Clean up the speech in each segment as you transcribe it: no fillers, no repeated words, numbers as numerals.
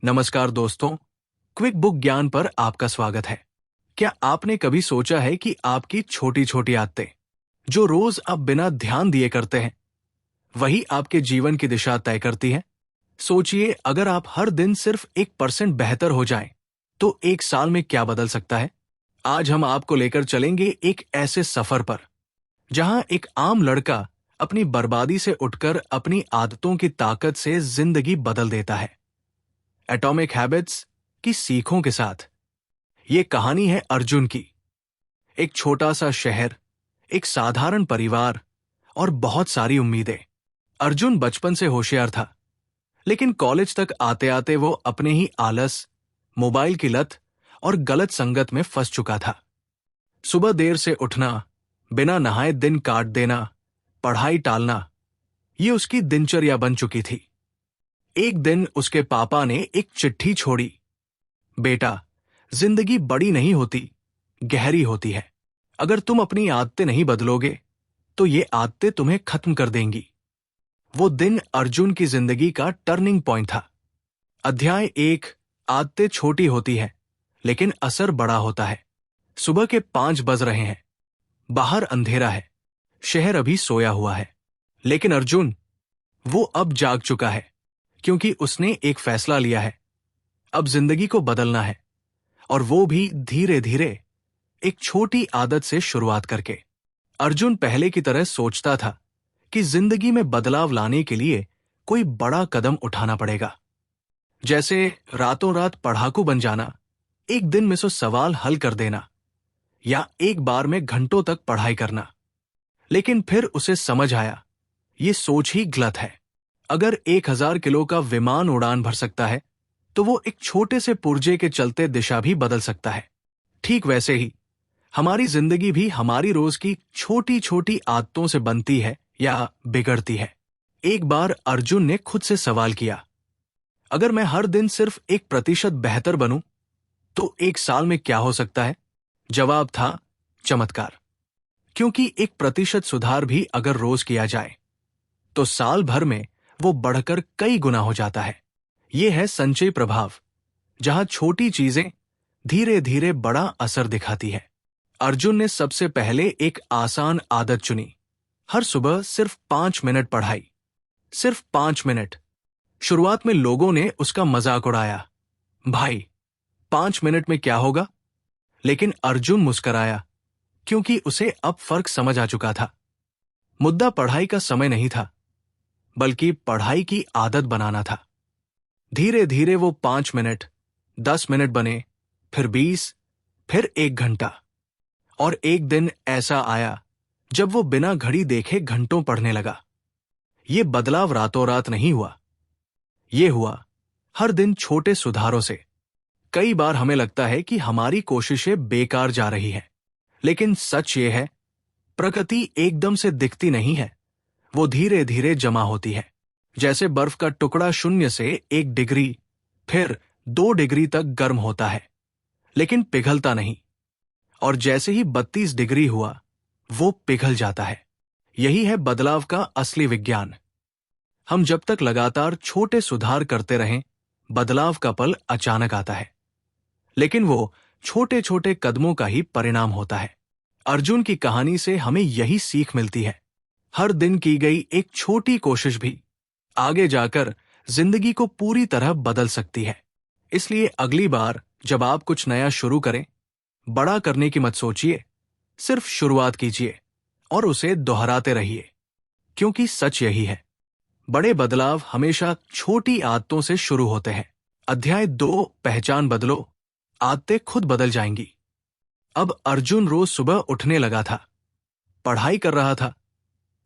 नमस्कार दोस्तों, quick book ज्ञान पर आपका स्वागत है। क्या आपने कभी सोचा है कि आपकी छोटी छोटी आदतें जो रोज आप बिना ध्यान दिए करते हैं, वही आपके जीवन की दिशा तय करती हैं? सोचिए, अगर आप हर दिन सिर्फ 1% बेहतर हो जाएं, तो एक साल में क्या बदल सकता है। आज हम आपको लेकर चलेंगे एक ऐसे सफर पर जहां एक आम लड़का अपनी बर्बादी से उठकर अपनी आदतों की ताकत से जिंदगी बदल देता है। एटॉमिक हैबिट्स की सीखों के साथ ये कहानी है अर्जुन की। एक छोटा सा शहर, एक साधारण परिवार और बहुत सारी उम्मीदें। अर्जुन बचपन से होशियार था, लेकिन कॉलेज तक आते आते वो अपने ही आलस, मोबाइल की लत और गलत संगत में फंस चुका था। सुबह देर से उठना, बिना नहाए दिन काट देना, पढ़ाई टालना, ये उसकी दिनचर्या बन चुकी थी। एक दिन उसके पापा ने एक चिट्ठी छोड़ी। बेटा, जिंदगी बड़ी नहीं होती, गहरी होती है। अगर तुम अपनी आदतें नहीं बदलोगे, तो ये आदतें तुम्हें खत्म कर देंगी। वो दिन अर्जुन की जिंदगी का टर्निंग पॉइंट था। अध्याय 1। आदतें छोटी होती है, लेकिन असर बड़ा होता है। सुबह के 5 बज रहे हैं। बाहर अंधेरा है, शहर अभी सोया हुआ है। लेकिन अर्जुन, वो अब जाग चुका है, क्योंकि उसने एक फैसला लिया है। अब जिंदगी को बदलना है, और वो भी धीरे धीरे, एक छोटी आदत से शुरुआत करके। अर्जुन पहले की तरह सोचता था कि जिंदगी में बदलाव लाने के लिए कोई बड़ा कदम उठाना पड़ेगा, जैसे रातों रात पढ़ाकू बन जाना, एक दिन में 100 सवाल हल कर देना, या एक बार में घंटों तक पढ़ाई करना। लेकिन फिर उसे समझ आया, ये सोच ही गलत है। अगर 1000 किलो का विमान उड़ान भर सकता है, तो वो एक छोटे से पुर्जे के चलते दिशा भी बदल सकता है। ठीक वैसे ही हमारी जिंदगी भी हमारी रोज की छोटी छोटी आदतों से बनती है या बिगड़ती है। एक बार अर्जुन ने खुद से सवाल किया, अगर मैं हर दिन सिर्फ 1% बेहतर बनूं, तो एक साल में क्या हो सकता है? जवाब था चमत्कार। क्योंकि 1% सुधार भी अगर रोज किया जाए, तो साल भर में वो बढ़कर कई गुना हो जाता है। ये है संचय प्रभाव, जहां छोटी चीजें धीरे धीरे बड़ा असर दिखाती है। अर्जुन ने सबसे पहले एक आसान आदत चुनी। हर सुबह सिर्फ 5 मिनट पढ़ाई। सिर्फ 5 मिनट। शुरुआत में लोगों ने उसका मजाक उड़ाया, भाई 5 मिनट में क्या होगा? लेकिन अर्जुन मुस्कराया, क्योंकि उसे अब फर्क समझ आ चुका था। मुद्दा पढ़ाई का समय नहीं था, बल्कि पढ़ाई की आदत बनाना था। धीरे धीरे वो 5 मिनट 10 मिनट बने, फिर 20, फिर 1 घंटा। और एक दिन ऐसा आया जब वो बिना घड़ी देखे घंटों पढ़ने लगा। ये बदलाव रातों रात नहीं हुआ, ये हुआ हर दिन छोटे सुधारों से। कई बार हमें लगता है कि हमारी कोशिशें बेकार जा रही हैं, लेकिन सच ये है, प्रगति एकदम से दिखती नहीं है, वो धीरे धीरे जमा होती है। जैसे बर्फ का टुकड़ा 0 से 1 डिग्री, फिर 2 डिग्री तक गर्म होता है, लेकिन पिघलता नहीं। और जैसे ही 32 डिग्री हुआ, वो पिघल जाता है। यही है बदलाव का असली विज्ञान। हम जब तक लगातार छोटे सुधार करते रहें, बदलाव का पल अचानक आता है, लेकिन वो छोटे छोटे कदमों का ही परिणाम होता है। अर्जुन की कहानी से हमें यही सीख मिलती है। हर दिन की गई एक छोटी कोशिश भी आगे जाकर जिंदगी को पूरी तरह बदल सकती है। इसलिए अगली बार जब आप कुछ नया शुरू करें, बड़ा करने की मत सोचिए, सिर्फ शुरुआत कीजिए और उसे दोहराते रहिए। क्योंकि सच यही है, बड़े बदलाव हमेशा छोटी आदतों से शुरू होते हैं। अध्याय 2। पहचान बदलो, आदतें खुद बदल जाएंगी। अब अर्जुन रोज सुबह उठने लगा था, पढ़ाई कर रहा था,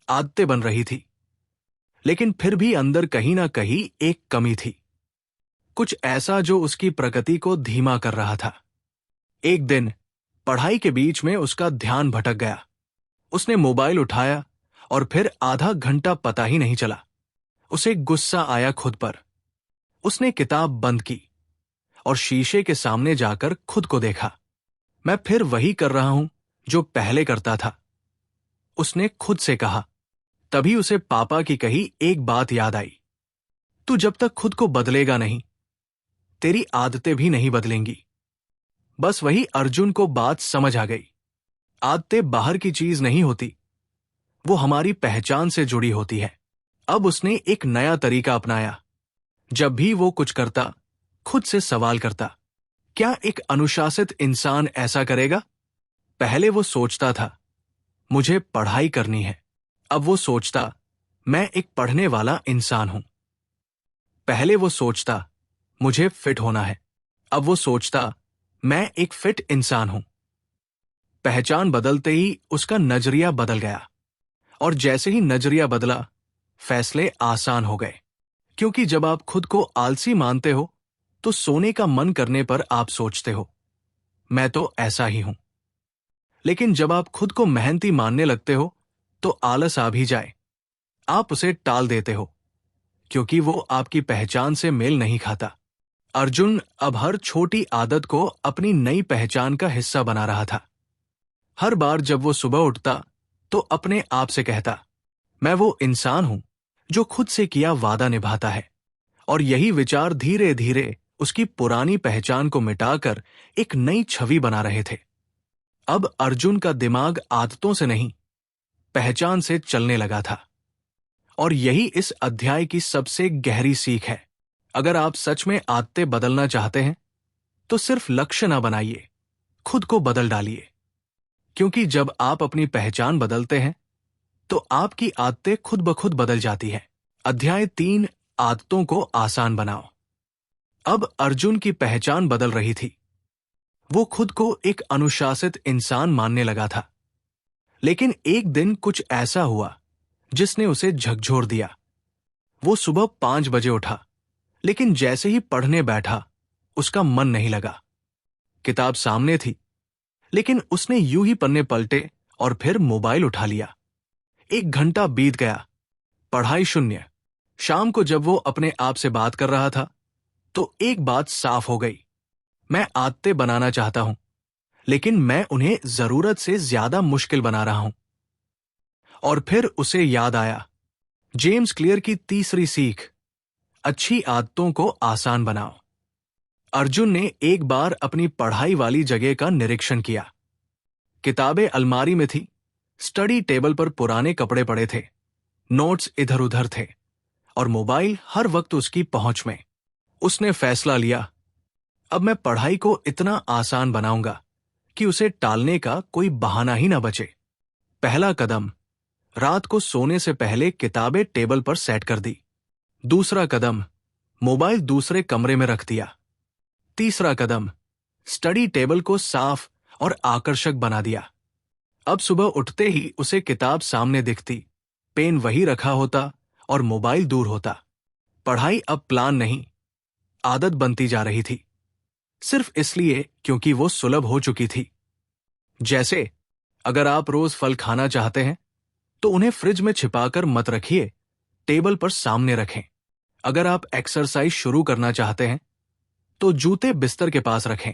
आदतें बन रही थी। लेकिन फिर भी अंदर कहीं ना कहीं एक कमी थी, कुछ ऐसा जो उसकी प्रगति को धीमा कर रहा था। एक दिन पढ़ाई के बीच में उसका ध्यान भटक गया। उसने मोबाइल उठाया और फिर आधा घंटा पता ही नहीं चला। उसे गुस्सा आया खुद पर। उसने किताब बंद की और शीशे के सामने जाकर खुद को देखा। मैं फिर वही कर रहा हूं जो पहले करता था, उसने खुद से कहा। तभी उसे पापा की कही एक बात याद आई, तू जब तक खुद को बदलेगा नहीं, तेरी आदतें भी नहीं बदलेंगी। बस वही अर्जुन को बात समझ आ गई। आदतें बाहर की चीज नहीं होती, वो हमारी पहचान से जुड़ी होती है। अब उसने एक नया तरीका अपनाया। जब भी वो कुछ करता, खुद से सवाल करता, क्या एक अनुशासित इंसान ऐसा करेगा? पहले वो सोचता था, मुझे पढ़ाई करनी है। अब वो सोचता, मैं एक पढ़ने वाला इंसान हूं। पहले वो सोचता, मुझे फिट होना है। अब वो सोचता, मैं एक फिट इंसान हूं। पहचान बदलते ही उसका नजरिया बदल गया। और जैसे ही नजरिया बदला, फैसले आसान हो गए। क्योंकि जब आप खुद को आलसी मानते हो, तो सोने का मन करने पर आप सोचते हो, मैं तो ऐसा ही हूं। लेकिन जब आप खुद को मेहनती मानने लगते हो, तो आलस आ भी जाए, आप उसे टाल देते हो, क्योंकि वो आपकी पहचान से मेल नहीं खाता। अर्जुन अब हर छोटी आदत को अपनी नई पहचान का हिस्सा बना रहा था। हर बार जब वो सुबह उठता, तो अपने आप से कहता, मैं वो इंसान हूं जो खुद से किया वादा निभाता है। और यही विचार धीरे धीरे उसकी पुरानी पहचान को मिटाकर एक नई छवि बना रहे थे। अब अर्जुन का दिमाग आदतों से नहीं, पहचान से चलने लगा था। और यही इस अध्याय की सबसे गहरी सीख है। अगर आप सच में आदतें बदलना चाहते हैं, तो सिर्फ लक्ष्य ना बनाइए, खुद को बदल डालिए। क्योंकि जब आप अपनी पहचान बदलते हैं, तो आपकी आदतें खुद ब खुद बदल जाती हैं। अध्याय 3, आदतों को आसान बनाओ। अब अर्जुन की पहचान बदल रही थी। वो खुद को एक अनुशासित इंसान मानने लगा था। लेकिन एक दिन कुछ ऐसा हुआ जिसने उसे झकझोर दिया। वो सुबह 5 बजे उठा, लेकिन जैसे ही पढ़ने बैठा, उसका मन नहीं लगा। किताब सामने थी, लेकिन उसने यूं ही पन्ने पलटे और फिर मोबाइल उठा लिया। 1 घंटा बीत गया, पढ़ाई शून्य। शाम को जब वो अपने आप से बात कर रहा था, तो एक बात साफ हो गई, मैं आदतें बनाना चाहता हूं, लेकिन मैं उन्हें जरूरत से ज्यादा मुश्किल बना रहा हूं। और फिर उसे याद आया, जेम्स क्लियर की तीसरी सीख, अच्छी आदतों को आसान बनाओ। अर्जुन ने एक बार अपनी पढ़ाई वाली जगह का निरीक्षण किया। किताबें अलमारी में थी, स्टडी टेबल पर पुराने कपड़े पड़े थे, नोट्स इधर उधर थे, और मोबाइल हर वक्त उसकी पहुंच में। उसने फैसला लिया, अब मैं पढ़ाई को इतना आसान बनाऊंगा कि उसे टालने का कोई बहाना ही ना बचे। पहला कदम, रात को सोने से पहले किताबें टेबल पर सेट कर दी। दूसरा कदम, मोबाइल दूसरे कमरे में रख दिया। तीसरा कदम, स्टडी टेबल को साफ और आकर्षक बना दिया। अब सुबह उठते ही उसे किताब सामने दिखती, पेन वही रखा होता और मोबाइल दूर होता। पढ़ाई अब प्लान नहीं, आदत बनती जा रही थी, सिर्फ इसलिए क्योंकि वो सुलभ हो चुकी थी। जैसे अगर आप रोज फल खाना चाहते हैं, तो उन्हें फ्रिज में छिपाकर मत रखिए, टेबल पर सामने रखें। अगर आप एक्सरसाइज शुरू करना चाहते हैं, तो जूते बिस्तर के पास रखें।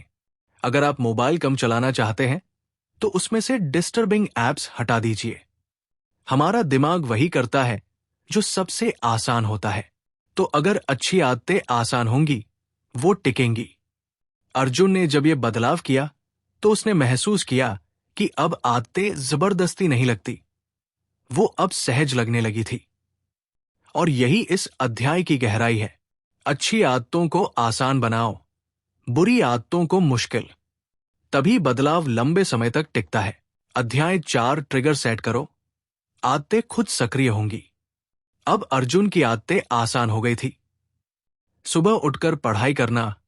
अगर आप मोबाइल कम चलाना चाहते हैं, तो उसमें से डिस्टर्बिंग एप्स हटा दीजिए। हमारा दिमाग वही करता है जो सबसे आसान होता है। तो अगर अच्छी आदतें आसान होंगी, वो टिकेंगी। अर्जुन ने जब ये बदलाव किया, तो उसने महसूस किया कि अब आदतें जबरदस्ती नहीं लगती, वो अब सहज लगने लगी थी। और यही इस अध्याय की गहराई है। अच्छी आदतों को आसान बनाओ, बुरी आदतों को मुश्किल। तभी बदलाव लंबे समय तक टिकता है। अध्याय 4, ट्रिगर सेट करो, आदतें खुद सक्रिय होंगी। अब अर्जुन की आदतें आसान हो गई थी। सुबह उठकर पढ़ाई करना,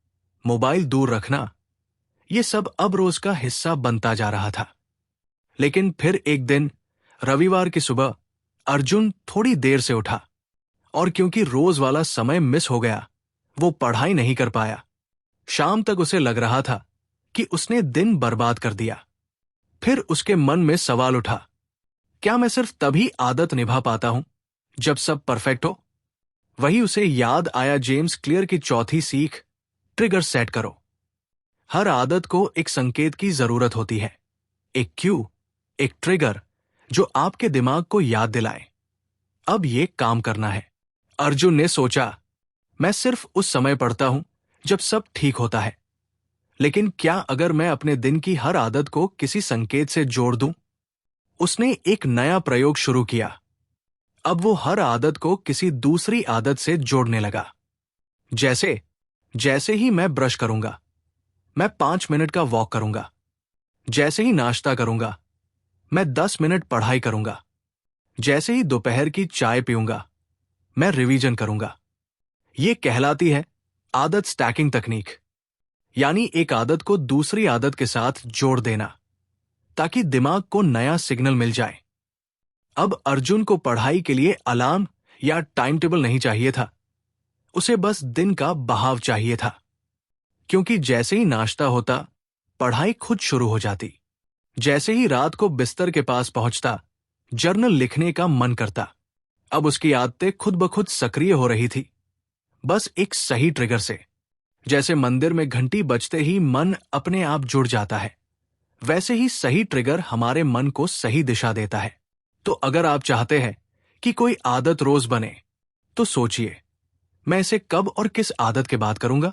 मोबाइल दूर रखना, ये सब अब रोज का हिस्सा बनता जा रहा था। लेकिन फिर एक दिन रविवार की सुबह अर्जुन थोड़ी देर से उठा, और क्योंकि रोज वाला समय मिस हो गया, वो पढ़ाई नहीं कर पाया। शाम तक उसे लग रहा था कि उसने दिन बर्बाद कर दिया। फिर उसके मन में सवाल उठा, क्या मैं सिर्फ तभी आदत निभा पाता हूं जब सब परफेक्ट हो? वही उसे याद आया जेम्स क्लियर की चौथी सीख, ट्रिगर सेट करो। हर आदत को एक संकेत की जरूरत होती है, एक क्यू, एक ट्रिगर जो आपके दिमाग को याद दिलाए, अब ये काम करना है। अर्जुन ने सोचा, मैं सिर्फ उस समय पढ़ता हूं जब सब ठीक होता है। लेकिन क्या अगर मैं अपने दिन की हर आदत को किसी संकेत से जोड़ दूं? उसने एक नया प्रयोग शुरू किया। अब वो हर आदत को किसी दूसरी आदत से जोड़ने लगा। जैसे जैसे ही मैं ब्रश करूंगा, मैं 5 मिनट का वॉक करूंगा। जैसे ही नाश्ता करूंगा, मैं 10 मिनट पढ़ाई करूंगा। जैसे ही दोपहर की चाय पीऊंगा, मैं रिवीजन करूंगा। ये कहलाती है आदत स्टैकिंग तकनीक, यानी एक आदत को दूसरी आदत के साथ जोड़ देना ताकि दिमाग को नया सिग्नल मिल जाए। अब अर्जुन को पढ़ाई के लिए अलार्म या टाइम टेबल नहीं चाहिए था, उसे बस दिन का बहाव चाहिए था। क्योंकि जैसे ही नाश्ता होता, पढ़ाई खुद शुरू हो जाती। जैसे ही रात को बिस्तर के पास पहुंचता, जर्नल लिखने का मन करता। अब उसकी आदतें खुद ब खुद सक्रिय हो रही थी, बस एक सही ट्रिगर से। जैसे मंदिर में घंटी बजते ही मन अपने आप जुड़ जाता है, वैसे ही सही ट्रिगर हमारे मन को सही दिशा देता है। तो अगर आप चाहते हैं कि कोई आदत रोज बने, तो सोचिए, मैं इसे कब और किस आदत के बाद करूंगा।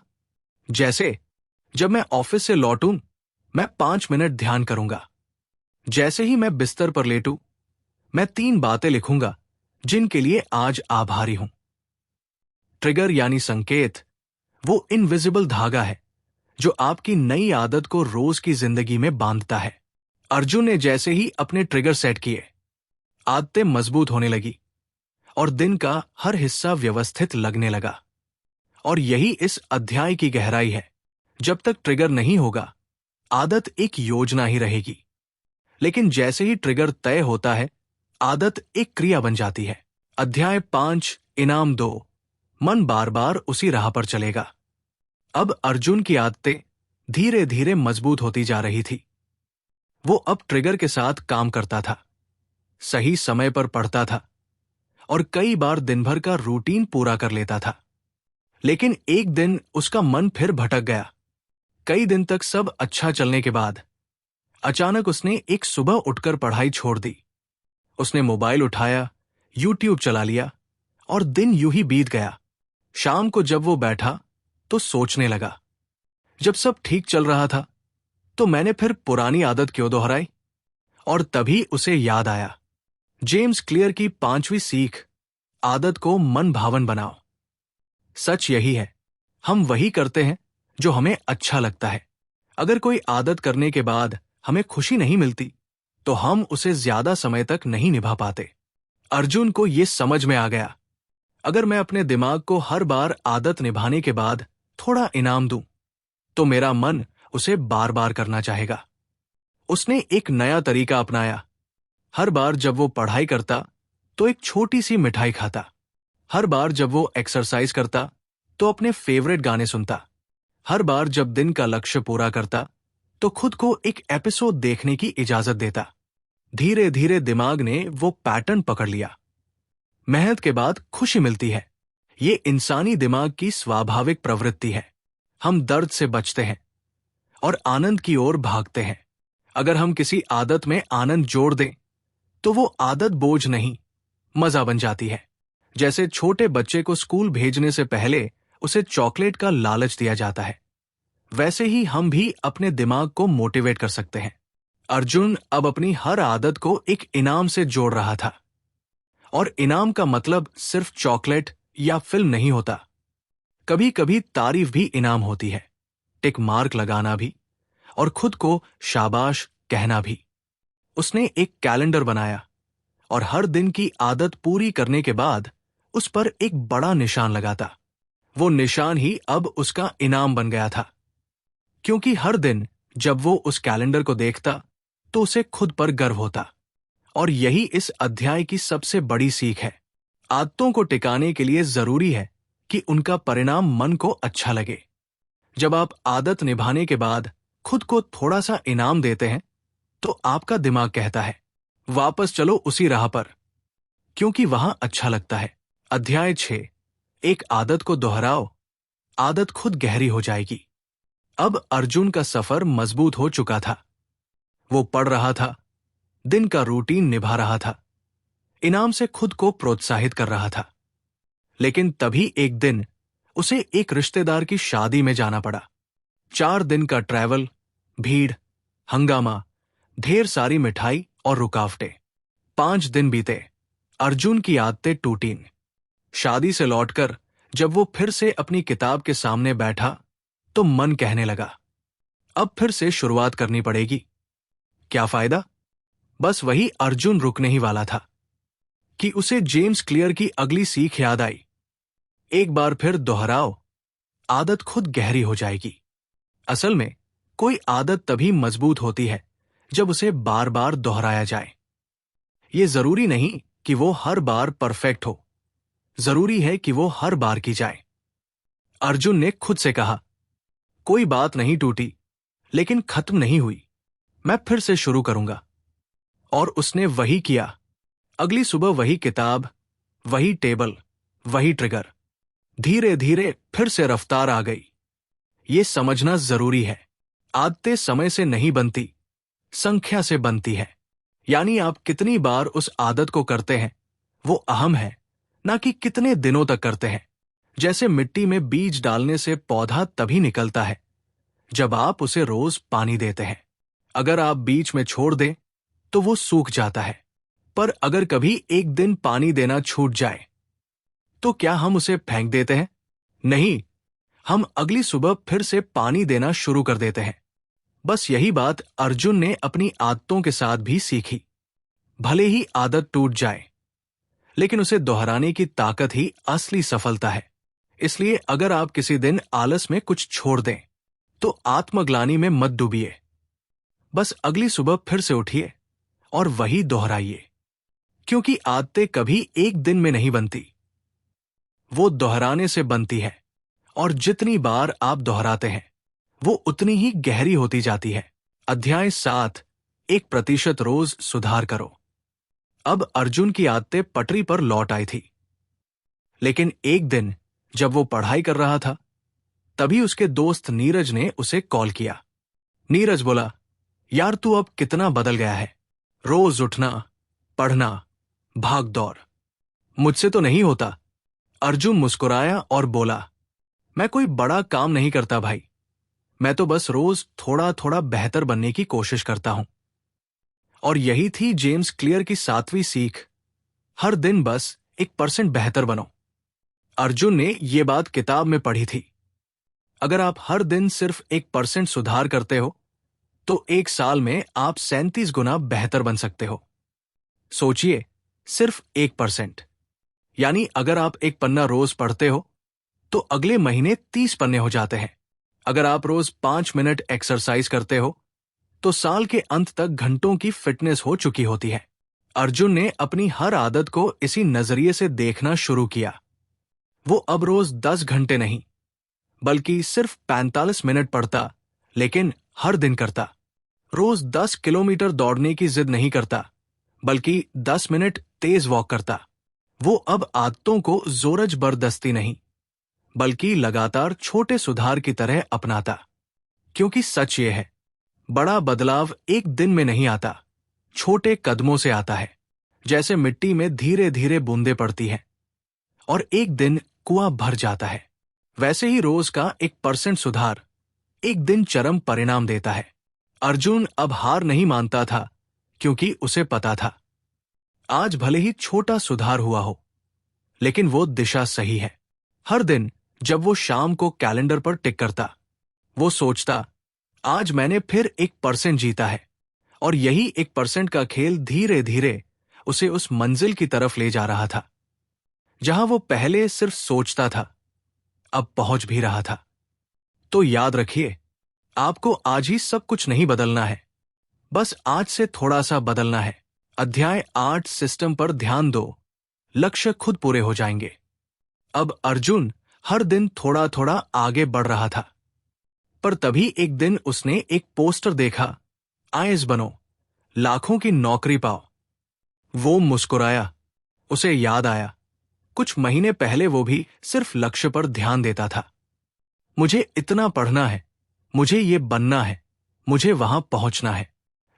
जैसे जब मैं ऑफिस से लौटूं, मैं 5 मिनट ध्यान करूंगा। जैसे ही मैं बिस्तर पर लेटूं, मैं 3 बातें लिखूंगा जिनके लिए आज आभारी हूं। ट्रिगर यानी संकेत वो इनविजिबल धागा है जो आपकी नई आदत को रोज की जिंदगी में बांधता है। अर्जुन ने जैसे ही अपने ट्रिगर सेट किए, आदतें मजबूत होने लगी और दिन का हर हिस्सा व्यवस्थित लगने लगा। और यही इस अध्याय की गहराई है। जब तक ट्रिगर नहीं होगा, आदत एक योजना ही रहेगी। लेकिन जैसे ही ट्रिगर तय होता है, आदत एक क्रिया बन जाती है। अध्याय 5, इनाम 2। मन बार बार उसी राह पर चलेगा। अब अर्जुन की आदतें धीरे धीरे मजबूत होती जा रही थी। वो अब ट्रिगर के साथ काम करता था, सही समय पर पढ़ता था और कई बार दिन भर का रूटीन पूरा कर लेता था। लेकिन एक दिन उसका मन फिर भटक गया। कई दिन तक सब अच्छा चलने के बाद अचानक उसने एक सुबह उठकर पढ़ाई छोड़ दी। उसने मोबाइल उठाया, यूट्यूब चला लिया और दिन यूं ही बीत गया। शाम को जब वो बैठा तो सोचने लगा, जब सब ठीक चल रहा था तो मैंने फिर पुरानी आदत क्यों दोहराई। और तभी उसे याद आया जेम्स क्लियर की 5वीं सीख, आदत को मन भावन बनाओ। सच यही है, हम वही करते हैं जो हमें अच्छा लगता है। अगर कोई आदत करने के बाद हमें खुशी नहीं मिलती, तो हम उसे ज्यादा समय तक नहीं निभा पाते। अर्जुन को यह समझ में आ गया, अगर मैं अपने दिमाग को हर बार आदत निभाने के बाद थोड़ा इनाम दूं, तो मेरा मन उसे बार बार करना चाहेगा। उसने एक नया तरीका अपनाया। हर बार जब वो पढ़ाई करता, तो एक छोटी सी मिठाई खाता। हर बार जब वो एक्सरसाइज करता, तो अपने फेवरेट गाने सुनता। हर बार जब दिन का लक्ष्य पूरा करता, तो खुद को एक एपिसोड देखने की इजाजत देता। धीरे धीरे दिमाग ने वो पैटर्न पकड़ लिया। मेहनत के बाद खुशी मिलती है, ये इंसानी दिमाग की स्वाभाविक प्रवृत्ति है। हम दर्द से बचते हैं और आनंद की ओर भागते हैं। अगर हम किसी आदत में आनंद जोड़ दें, तो वो आदत बोझ नहीं, मजा बन जाती है। जैसे छोटे बच्चे को स्कूल भेजने से पहले उसे चॉकलेट का लालच दिया जाता है, वैसे ही हम भी अपने दिमाग को मोटिवेट कर सकते हैं। अर्जुन अब अपनी हर आदत को एक इनाम से जोड़ रहा था। और इनाम का मतलब सिर्फ चॉकलेट या फिल्म नहीं होता। कभी कभी तारीफ भी इनाम होती है, टिक मार्क लगाना भी, और खुद को शाबाश कहना भी। उसने एक कैलेंडर बनाया और हर दिन की आदत पूरी करने के बाद उस पर एक बड़ा निशान लगाता। वो निशान ही अब उसका इनाम बन गया था। क्योंकि हर दिन जब वो उस कैलेंडर को देखता, तो उसे खुद पर गर्व होता। और यही इस अध्याय की सबसे बड़ी सीख है। आदतों को टिकाने के लिए जरूरी है कि उनका परिणाम मन को अच्छा लगे। जब आप आदत निभाने के बाद खुद को थोड़ा सा इनाम देते हैं, तो आपका दिमाग कहता है, वापस चलो उसी राह पर, क्योंकि वहां अच्छा लगता है। अध्याय 6, एक आदत को दोहराओ, आदत खुद गहरी हो जाएगी। अब अर्जुन का सफर मजबूत हो चुका था। वो पढ़ रहा था, दिन का रूटीन निभा रहा था, इनाम से खुद को प्रोत्साहित कर रहा था। लेकिन तभी एक दिन उसे एक रिश्तेदार की शादी में जाना पड़ा। 4 दिन का ट्रैवल, भीड़, हंगामा, ढेर सारी मिठाई और रुकावटें। 5 दिन बीते, अर्जुन की आदतें टूटीं। शादी से लौटकर जब वो फिर से अपनी किताब के सामने बैठा तो मन कहने लगा, अब फिर से शुरुआत करनी पड़ेगी। क्या फायदा? बस वही अर्जुन रुकने ही वाला था कि उसे जेम्स क्लियर की अगली सीख याद आई। एक बार फिर दोहराओ, आदत खुद गहरी हो जाएगी। असल में कोई आदत तभी मजबूत होती है जब उसे बार बार दोहराया जाए। ये जरूरी नहीं कि वो हर बार परफेक्ट हो, जरूरी है कि वो हर बार की जाए। अर्जुन ने खुद से कहा, कोई बात नहीं टूटी, लेकिन खत्म नहीं हुई, मैं फिर से शुरू करूंगा। और उसने वही किया। अगली सुबह वही किताब, वही टेबल, वही ट्रिगर। धीरे धीरे फिर से रफ्तार आ गई। ये समझना जरूरी है, आदतें समय से नहीं बनती, संख्या से बनती है। यानी आप कितनी बार उस आदत को करते हैं वो अहम है, ना कि कितने दिनों तक करते हैं। जैसे मिट्टी में बीज डालने से पौधा तभी निकलता है जब आप उसे रोज पानी देते हैं। अगर आप बीच में छोड़ दें तो वो सूख जाता है। पर अगर कभी एक दिन पानी देना छूट जाए तो क्या हम उसे फेंक देते हैं? नहीं, हम अगली सुबह फिर से पानी देना शुरू कर देते हैं। बस यही बात अर्जुन ने अपनी आदतों के साथ भी सीखी। भले ही आदत टूट जाए, लेकिन उसे दोहराने की ताकत ही असली सफलता है। इसलिए अगर आप किसी दिन आलस में कुछ छोड़ दें तो आत्मग्लानि में मत डूबिए। बस अगली सुबह फिर से उठिए और वही दोहराइए, क्योंकि आदतें कभी एक दिन में नहीं बनती, वो दोहराने से बनती है। और जितनी बार आप दोहराते हैं वो उतनी ही गहरी होती जाती है। अध्याय 7, 1% रोज सुधार करो। अब अर्जुन की आदतें पटरी पर लौट आई थी। लेकिन एक दिन जब वो पढ़ाई कर रहा था, तभी उसके दोस्त नीरज ने उसे कॉल किया। नीरज बोला, यार तू अब कितना बदल गया है। रोज उठना, पढ़ना, भाग दौड़। मुझसे तो नहीं होता। अर्जुन मुस्कुराया और बोला, मैं कोई बड़ा काम नहीं करता भाई, मैं तो बस रोज थोड़ा थोड़ा बेहतर बनने की कोशिश करता हूं। और यही थी जेम्स क्लियर की 7वीं सीख, हर दिन बस 1% बेहतर बनो। अर्जुन ने ये बात किताब में पढ़ी थी। अगर आप हर दिन सिर्फ 1% सुधार करते हो तो 1 साल में आप 37 गुना बेहतर बन सकते हो। सोचिए, सिर्फ 1%। यानी अगर आप 1 पन्ना रोज पढ़ते हो तो अगले महीने 30 पन्ने हो जाते हैं। अगर आप रोज 5 मिनट एक्सरसाइज करते हो तो साल के अंत तक घंटों की फिटनेस हो चुकी होती है। अर्जुन ने अपनी हर आदत को इसी नजरिए से देखना शुरू किया। वो अब रोज 10 घंटे नहीं, बल्कि सिर्फ 45 मिनट पढ़ता, लेकिन हर दिन करता। रोज 10 किलोमीटर दौड़ने की जिद नहीं करता, बल्कि 10 मिनट तेज वॉक करता। वो अब आदतों को जोर जबरदस्ती नहीं, बल्कि लगातार छोटे सुधार की तरह अपनाता। क्योंकि सच ये है, बड़ा बदलाव एक दिन में नहीं आता, छोटे कदमों से आता है। जैसे मिट्टी में धीरे धीरे बूंदें पड़ती हैं और एक दिन कुआं भर जाता है, वैसे ही रोज का 1% सुधार एक दिन चरम परिणाम देता है। अर्जुन अब हार नहीं मानता था, क्योंकि उसे पता था आज भले ही छोटा सुधार हुआ हो, लेकिन वो दिशा सही है। हर दिन जब वो शाम को कैलेंडर पर टिक करता, वो सोचता, आज मैंने फिर 1% जीता है। और यही 1% का खेल धीरे धीरे उसे उस मंजिल की तरफ ले जा रहा था जहां वो पहले सिर्फ सोचता था, अब पहुंच भी रहा था। तो याद रखिए, आपको आज ही सब कुछ नहीं बदलना है, बस आज से थोड़ा सा बदलना है। अध्याय 8, सिस्टम पर ध्यान दो, लक्ष्य खुद पूरे हो जाएंगे। अब अर्जुन हर दिन थोड़ा थोड़ा आगे बढ़ रहा था, पर तभी एक दिन उसने एक पोस्टर देखा, आईएएस बनो, लाखों की नौकरी पाओ। वो मुस्कुराया। उसे याद आया, कुछ महीने पहले वो भी सिर्फ लक्ष्य पर ध्यान देता था। मुझे इतना पढ़ना है, मुझे ये बनना है, मुझे वहां पहुंचना है।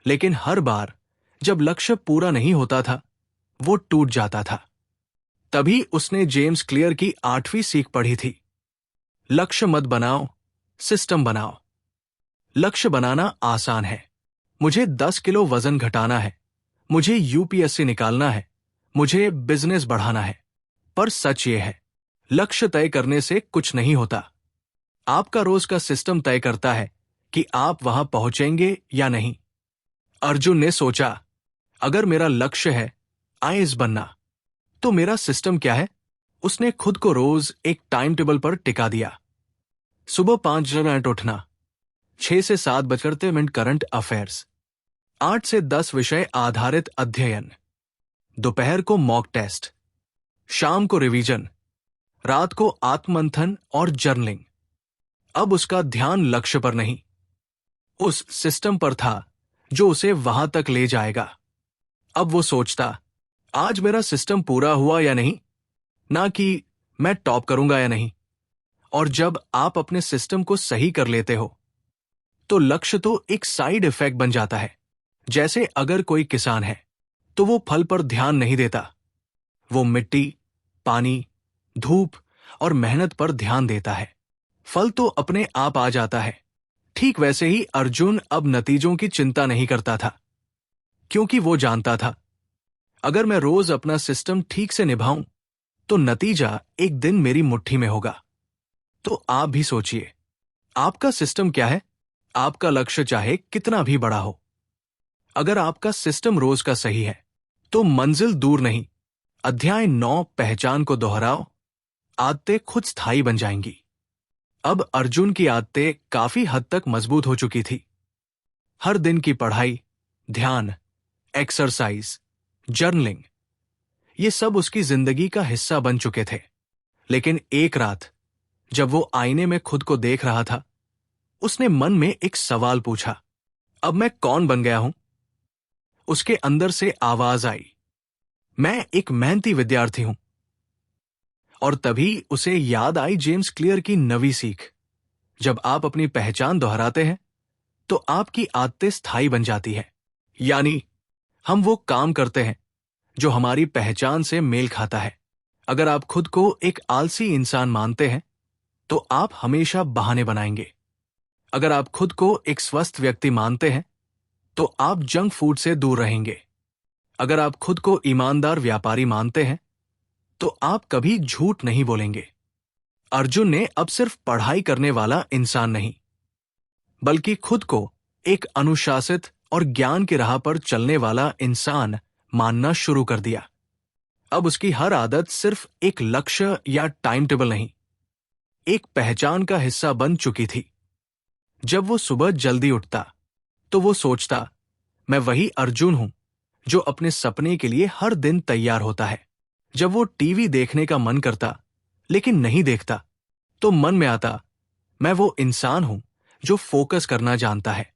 लेकिन हर बार जब लक्ष्य पूरा नहीं होता था, वो टूट जाता था। तभी उसने जेम्स क्लियर की 8वीं सीख पढ़ी थी, लक्ष्य मत बनाओ, सिस्टम बनाओ। लक्ष्य बनाना आसान है। मुझे 10 किलो वजन घटाना है, मुझे यूपीएससी निकालना है, मुझे बिजनेस बढ़ाना है। पर सच ये है, लक्ष्य तय करने से कुछ नहीं होता। आपका रोज का सिस्टम तय करता है कि आप वहां पहुंचेंगे या नहीं। अर्जुन ने सोचा, अगर मेरा लक्ष्य है आईएएस बनना, तो मेरा सिस्टम क्या है? उसने खुद को रोज एक टाइम टेबल पर टिका दिया। सुबह 5 मिनट उठना, 6 से 7 करंट अफेयर्स, 8 से 10 विषय आधारित अध्ययन, दोपहर को मॉक टेस्ट, शाम को रिवीजन, रात को आत्ममंथन और जर्नलिंग। अब उसका ध्यान लक्ष्य पर नहीं, उस सिस्टम पर था जो उसे वहां तक ले जाएगा। अब वो सोचता, आज मेरा सिस्टम पूरा हुआ या नहीं, ना कि मैं टॉप करूंगा या नहीं। और जब आप अपने सिस्टम को सही कर लेते हो, तो लक्ष्य तो एक साइड इफेक्ट बन जाता है। जैसे अगर कोई किसान है, तो वो फल पर ध्यान नहीं देता, वो मिट्टी, पानी, धूप और मेहनत पर ध्यान देता है। फल तो अपने आप आ जाता है। ठीक वैसे ही अर्जुन अब नतीजों की चिंता नहीं करता था, क्योंकि वो जानता था, अगर मैं रोज अपना सिस्टम ठीक से निभाऊं, तो नतीजा एक दिन मेरी मुट्ठी में होगा। तो आप भी सोचिए, आपका सिस्टम क्या है? आपका लक्ष्य चाहे कितना भी बड़ा हो, अगर आपका सिस्टम रोज का सही है, तो मंजिल दूर नहीं। अध्याय 9, पहचान को दोहराओ, आदतें खुद स्थायी बन जाएंगी। अब अर्जुन की आदतें काफी हद तक मजबूत हो चुकी थी। हर दिन की पढ़ाई, ध्यान, एक्सरसाइज, जर्नलिंग, ये सब उसकी जिंदगी का हिस्सा बन चुके थे। लेकिन एक रात, जब वो आईने में खुद को देख रहा था, उसने मन में एक सवाल पूछा, अब मैं कौन बन गया हूं? उसके अंदर से आवाज आई, मैं एक मेहनती विद्यार्थी हूं। और तभी उसे याद आई जेम्स क्लियर की नवी सीख, जब आप अपनी पहचान दोहराते हैं, तो आपकी आदतें स्थायी बन जाती है। यानी हम वो काम करते हैं जो हमारी पहचान से मेल खाता है। अगर आप खुद को एक आलसी इंसान मानते हैं, तो आप हमेशा बहाने बनाएंगे। अगर आप खुद को एक स्वस्थ व्यक्ति मानते हैं, तो आप जंक फूड से दूर रहेंगे। अगर आप खुद को ईमानदार व्यापारी मानते हैं, तो आप कभी झूठ नहीं बोलेंगे। अर्जुन ने अब सिर्फ पढ़ाई करने वाला इंसान नहीं, बल्कि खुद को एक अनुशासित और ज्ञान की राह पर चलने वाला इंसान मानना शुरू कर दिया। अब उसकी हर आदत सिर्फ एक लक्ष्य या टाइम टेबल नहीं, एक पहचान का हिस्सा बन चुकी थी। जब वो सुबह जल्दी उठता, तो वो सोचता, मैं वही अर्जुन हूं जो अपने सपने के लिए हर दिन तैयार होता है। जब वो टीवी देखने का मन करता, लेकिन नहीं देखता, तो मन में आता, मैं वो इंसान हूं जो फोकस करना जानता है।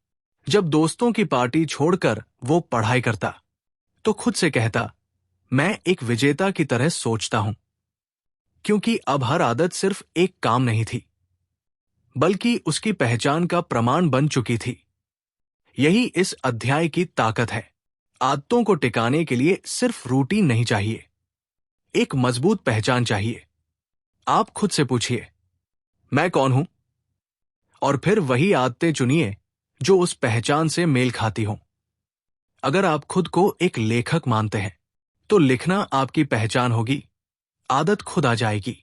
जब दोस्तों की पार्टी छोड़कर वो पढ़ाई करता, तो खुद से कहता, मैं एक विजेता की तरह सोचता हूं। क्योंकि अब हर आदत सिर्फ एक काम नहीं थी, बल्कि उसकी पहचान का प्रमाण बन चुकी थी। यही इस अध्याय की ताकत है। आदतों को टिकाने के लिए सिर्फ रूटीन नहीं चाहिए, एक मजबूत पहचान चाहिए। आप खुद से पूछिए, मैं कौन हूं? और फिर वही आदतें चुनिए जो उस पहचान से मेल खाती हों। अगर आप खुद को एक लेखक मानते हैं, तो लिखना आपकी पहचान होगी, आदत खुद आ जाएगी।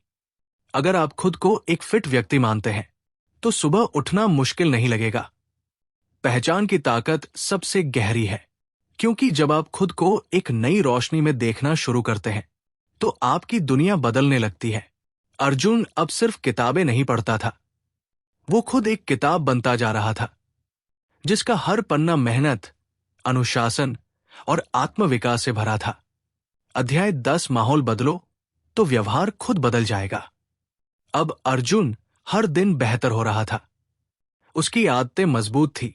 अगर आप खुद को एक फिट व्यक्ति मानते हैं, तो सुबह उठना मुश्किल नहीं लगेगा। पहचान की ताकत सबसे गहरी है, क्योंकि जब आप खुद को एक नई रोशनी में देखना शुरू करते हैं, तो आपकी दुनिया बदलने लगती है। अर्जुन अब सिर्फ किताबें नहीं पढ़ता था, वो खुद एक किताब बनता जा रहा था, जिसका हर पन्ना मेहनत, अनुशासन और आत्मविकास से भरा था। अध्याय 10, माहौल बदलो तो व्यवहार खुद बदल जाएगा। अब अर्जुन हर दिन बेहतर हो रहा था। उसकी आदतें मजबूत थी,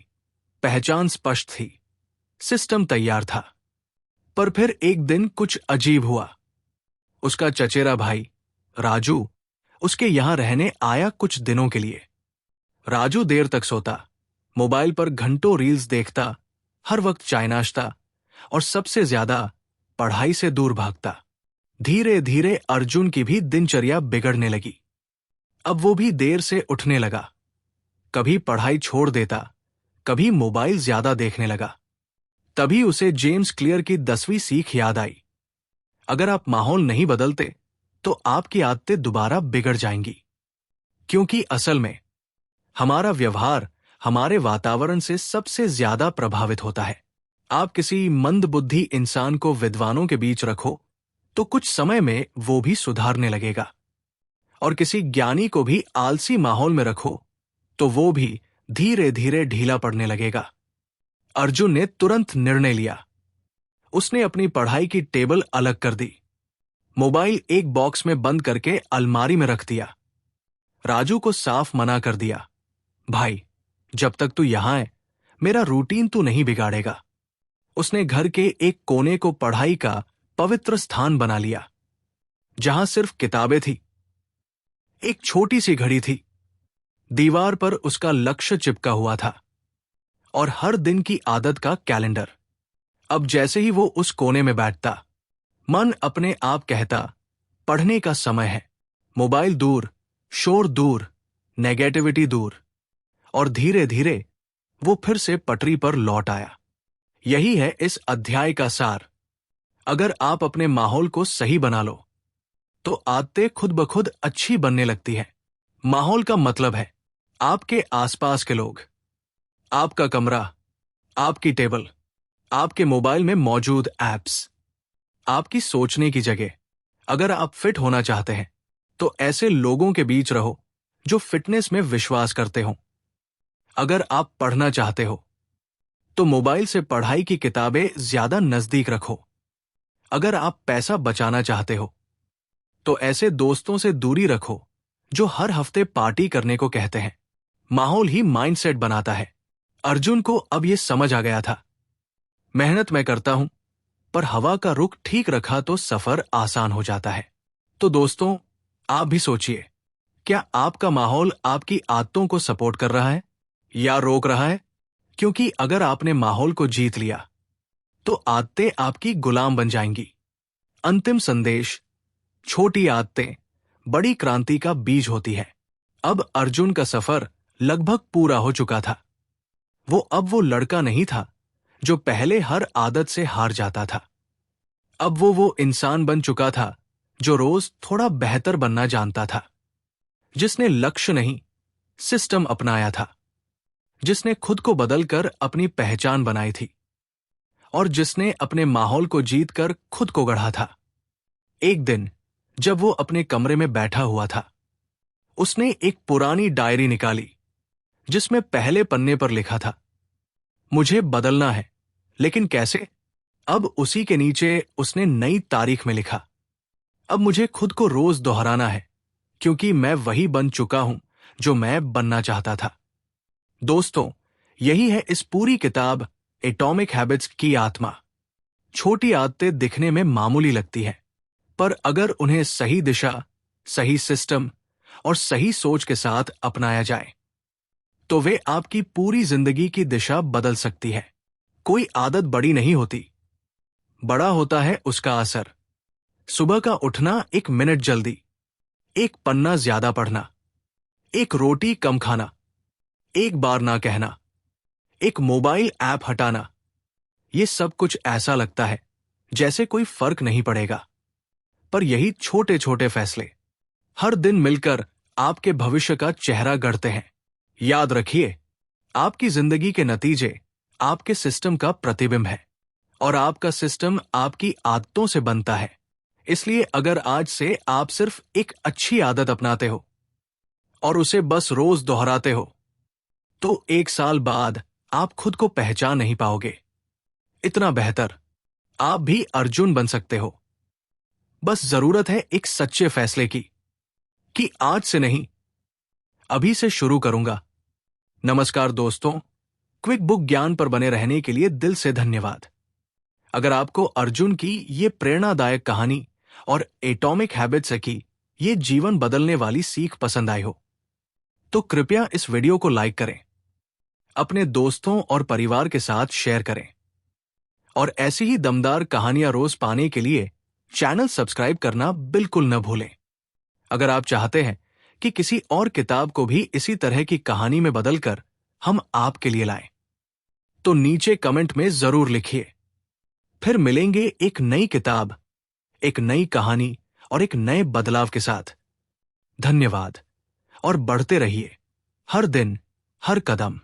पहचान स्पष्ट थी, सिस्टम तैयार था। पर फिर एक दिन कुछ अजीब हुआ। उसका चचेरा भाई राजू उसके यहां रहने आया कुछ दिनों के लिए। राजू देर तक सोता, मोबाइल पर घंटों रील्स देखता, हर वक्त चाय नाश्ता और सबसे ज्यादा पढ़ाई से दूर भागता। धीरे धीरे अर्जुन की भी दिनचर्या बिगड़ने लगी। अब वो भी देर से उठने लगा, कभी पढ़ाई छोड़ देता, कभी मोबाइल ज्यादा देखने लगा। तभी उसे जेम्स क्लियर की 10वीं सीख याद आई। अगर आप माहौल नहीं बदलते तो आपकी आदतें दोबारा बिगड़ जाएंगी, क्योंकि असल में हमारा व्यवहार हमारे वातावरण से सबसे ज्यादा प्रभावित होता है। आप किसी मंदबुद्धि इंसान को विद्वानों के बीच रखो तो कुछ समय में वो भी सुधारने लगेगा, और किसी ज्ञानी को भी आलसी माहौल में रखो तो वो भी धीरे धीरे ढीला पड़ने लगेगा। अर्जुन ने तुरंत निर्णय लिया। उसने अपनी पढ़ाई की टेबल अलग कर दी, मोबाइल एक बॉक्स में बंद करके अलमारी में रख दिया। राजू को साफ मना कर दिया, भाई जब तक तू यहां है मेरा रूटीन तू नहीं बिगाड़ेगा। उसने घर के एक कोने को पढ़ाई का पवित्र स्थान बना लिया, जहां सिर्फ किताबें थी। एक छोटी सी घड़ी थी, दीवार पर उसका लक्ष्य चिपका हुआ था, और हर दिन की आदत का कैलेंडर। अब जैसे ही वो उस कोने में बैठता, मन अपने आप कहता, पढ़ने का समय है। मोबाइल दूर, शोर दूर, नेगेटिविटी दूर, और धीरे धीरे वो फिर से पटरी पर लौट आया। यही है इस अध्याय का सार। अगर आप अपने माहौल को सही बना लो तो आदतें खुद ब खुद अच्छी बनने लगती है। माहौल का मतलब है आपके आसपास के लोग, आपका कमरा, आपकी टेबल, आपके मोबाइल में मौजूद ऐप्स, आपकी सोचने की जगह। अगर आप फिट होना चाहते हैं तो ऐसे लोगों के बीच रहो जो फिटनेस में विश्वास करते हो। अगर आप पढ़ना चाहते हो तो मोबाइल से पढ़ाई की किताबें ज्यादा नजदीक रखो। अगर आप पैसा बचाना चाहते हो तो ऐसे दोस्तों से दूरी रखो जो हर हफ्ते पार्टी करने को कहते हैं। माहौल ही माइंडसेट बनाता है। अर्जुन को अब यह समझ आ गया था। मेहनत मैं करता हूं, पर हवा का रुख ठीक रखा तो सफर आसान हो जाता है। तो दोस्तों, आप भी सोचिए, क्या आपका माहौल आपकी आदतों को सपोर्ट कर रहा है या रोक रहा है? क्योंकि अगर आपने माहौल को जीत लिया तो आदतें आपकी गुलाम बन जाएंगी। अंतिम संदेश, छोटी आदतें बड़ी क्रांति का बीज होती है। अब अर्जुन का सफर लगभग पूरा हो चुका था। वो लड़का नहीं था जो पहले हर आदत से हार जाता था। अब वो इंसान बन चुका था जो रोज थोड़ा बेहतर बनना जानता था, जिसने लक्ष्य नहीं सिस्टम अपनाया था, जिसने खुद को बदलकर अपनी पहचान बनाई थी, और जिसने अपने माहौल को जीतकर खुद को गढ़ा था। एक दिन जब वो अपने कमरे में बैठा हुआ था, उसने एक पुरानी डायरी निकाली जिसमें पहले पन्ने पर लिखा था, मुझे बदलना है, लेकिन कैसे? अब उसी के नीचे उसने नई तारीख में लिखा, अब मुझे खुद को रोज दोहराना है, क्योंकि मैं वही बन चुका हूं जो मैं बनना चाहता था। दोस्तों, यही है इस पूरी किताब एटॉमिक हैबिट्स की आत्मा। छोटी आदतें दिखने में मामूली लगती हैं, पर अगर उन्हें सही दिशा, सही सिस्टम और सही सोच के साथ अपनाया जाए तो वे आपकी पूरी जिंदगी की दिशा बदल सकती है। कोई आदत बड़ी नहीं होती, बड़ा होता है उसका असर। सुबह का उठना 1 मिनट जल्दी, 1 पन्ना ज्यादा पढ़ना, 1 रोटी कम खाना, 1 बार ना कहना, 1 मोबाइल ऐप हटाना। ये सब कुछ ऐसा लगता है जैसे कोई फर्क नहीं पड़ेगा, पर यही छोटे छोटे फैसले हर दिन मिलकर आपके भविष्य का चेहरा गढ़ते हैं। याद रखिए, आपकी जिंदगी के नतीजे आपके सिस्टम का प्रतिबिंब है, और आपका सिस्टम आपकी आदतों से बनता है। इसलिए अगर आज से आप सिर्फ एक अच्छी आदत अपनाते हो और उसे बस रोज दोहराते हो, तो 1 साल बाद आप खुद को पहचान नहीं पाओगे। इतना बेहतर, आप भी अर्जुन बन सकते हो। बस जरूरत है एक सच्चे फैसले की, कि आज से नहीं, अभी से शुरू करूंगा। नमस्कार दोस्तों, क्विक बुक ज्ञान पर बने रहने के लिए दिल से धन्यवाद। अगर आपको अर्जुन की ये प्रेरणादायक कहानी और एटॉमिक हैबिट्स की ये जीवन बदलने वाली सीख पसंद आई हो, तो कृपया इस वीडियो को लाइक करें, अपने दोस्तों और परिवार के साथ शेयर करें, और ऐसी ही दमदार कहानियां रोज पाने के लिए चैनल सब्सक्राइब करना बिल्कुल न भूलें। अगर आप चाहते हैं कि किसी और किताब को भी इसी तरह की कहानी में बदलकर हम आपके लिए लाएं। तो नीचे कमेंट में जरूर लिखिए। फिर मिलेंगे एक नई किताब, एक नई कहानी और एक नए बदलाव के साथ। धन्यवाद और बढ़ते रहिए, हर दिन, हर कदम।